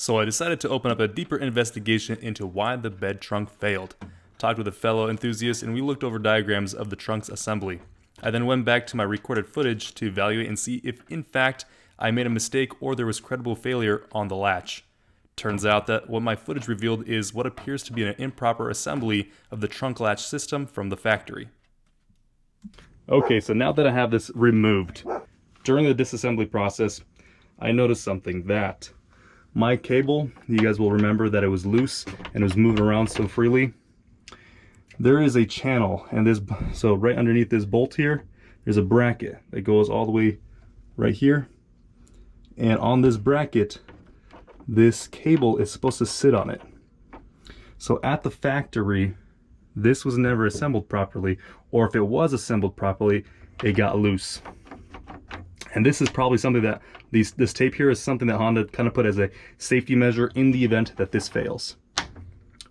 So I decided to open up a deeper investigation into why the bed trunk failed. Talked with a fellow enthusiast and we looked over diagrams of the trunk's assembly. I then went back to my recorded footage to evaluate and see if in fact I made a mistake or there was credible failure on the latch. Turns out that what my footage revealed is what appears to be an improper assembly of the trunk latch system from the factory. Okay, so now that I have this removed, during the disassembly process, I noticed something, that my cable, you guys will remember that it was loose and it was moving around so freely. There is a channel, and so right underneath this bolt here, there's a bracket that goes all the way right here. And on this bracket, this cable is supposed to sit on it. So at the factory, this was never assembled properly, or if it was assembled properly, it got loose. And this is probably something that this tape here is something that Honda kind of put as a safety measure in the event that this fails.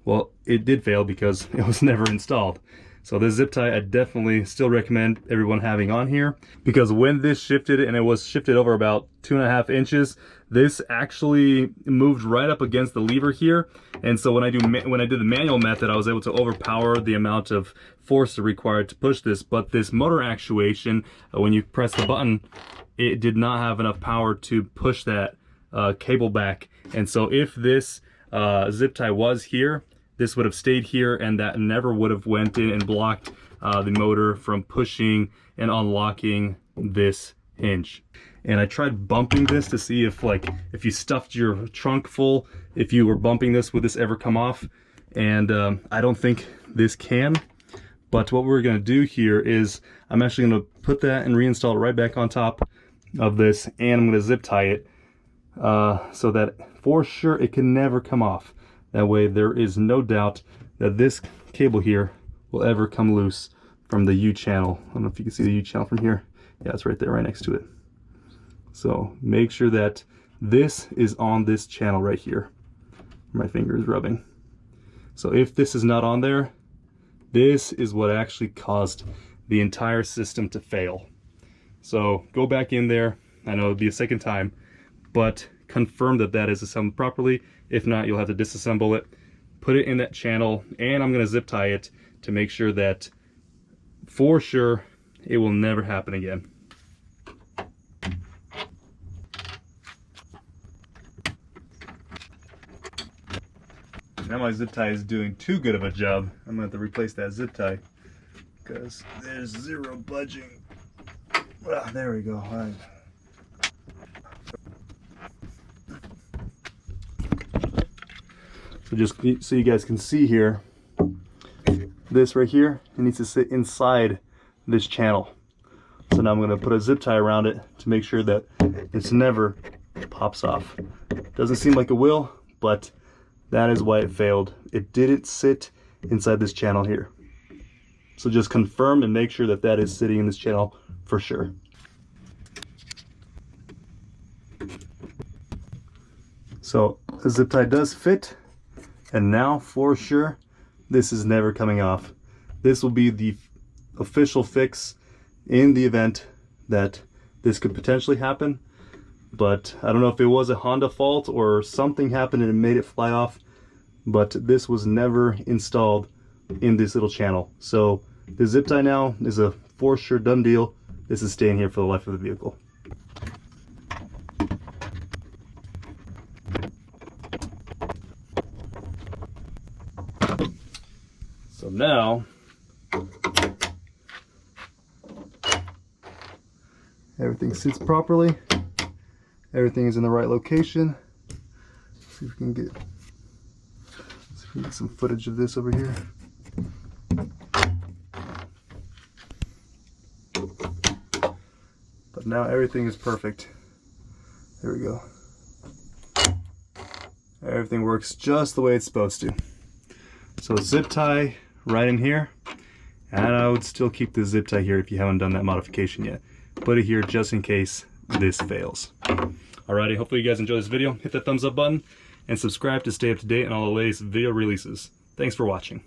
Well, it did fail because it was never installed. So this zip tie I definitely still recommend everyone having on here, because when this shifted, and it was shifted over about 2.5 inches, this actually moved right up against the lever here. And so when I did the manual method, I was able to overpower the amount of force required to push this. But this motor actuation, when you press the button, it did not have enough power to push that cable back. And so if this zip tie was here, this would have stayed here, and that never would have went in and blocked the motor from pushing and unlocking this hinge. And I tried bumping this to see if you stuffed your trunk full, if you were bumping this, would this ever come off? And I don't think this can. But what we're gonna do here is I'm actually gonna put that and reinstall it right back on top of this, and I'm gonna zip tie it so that for sure it can never come off. That way there is no doubt that this cable here will ever come loose from the U channel. I don't know if you can see the U channel from here. Yeah, it's right there, right next to it. So make sure that this is on this channel right here. My finger is rubbing. So if this is not on there, this is what actually caused the entire system to fail. So go back in there. I know it'll be a second time, but confirm that that is assembled properly. If not, you'll have to disassemble it, put it in that channel, and I'm going to zip tie it to make sure that for sure it will never happen again. Now my zip tie is doing too good of a job. I'm going to have to replace that zip tie because there's zero budging. Ah, there we go. All right. So just so you guys can see here, this right here, it needs to sit inside this channel. So now I'm going to put a zip tie around it to make sure that it's never pops off. Doesn't seem like it will, but that is why it failed. It didn't sit inside this channel here. So just confirm and make sure that that is sitting in this channel for sure. So the zip tie does fit. And now, for sure, this is never coming off. This will be the official fix in the event that this could potentially happen. But I don't know if it was a Honda fault or something happened and it made it fly off. But this was never installed in this little channel. So the zip tie now is a for sure done deal. This is staying here for the life of the vehicle. So now, everything sits properly. Everything is in the right location. Let's see if we can get some footage of this over here. But now everything is perfect. There we go. Everything works just the way it's supposed to. So zip tie right in here, and I would still keep the zip tie here if you haven't done that modification yet. Put it here just in case this fails. Alrighty, hopefully you guys enjoyed this video. Hit that thumbs up button and subscribe to stay up to date on all the latest video releases. Thanks for watching.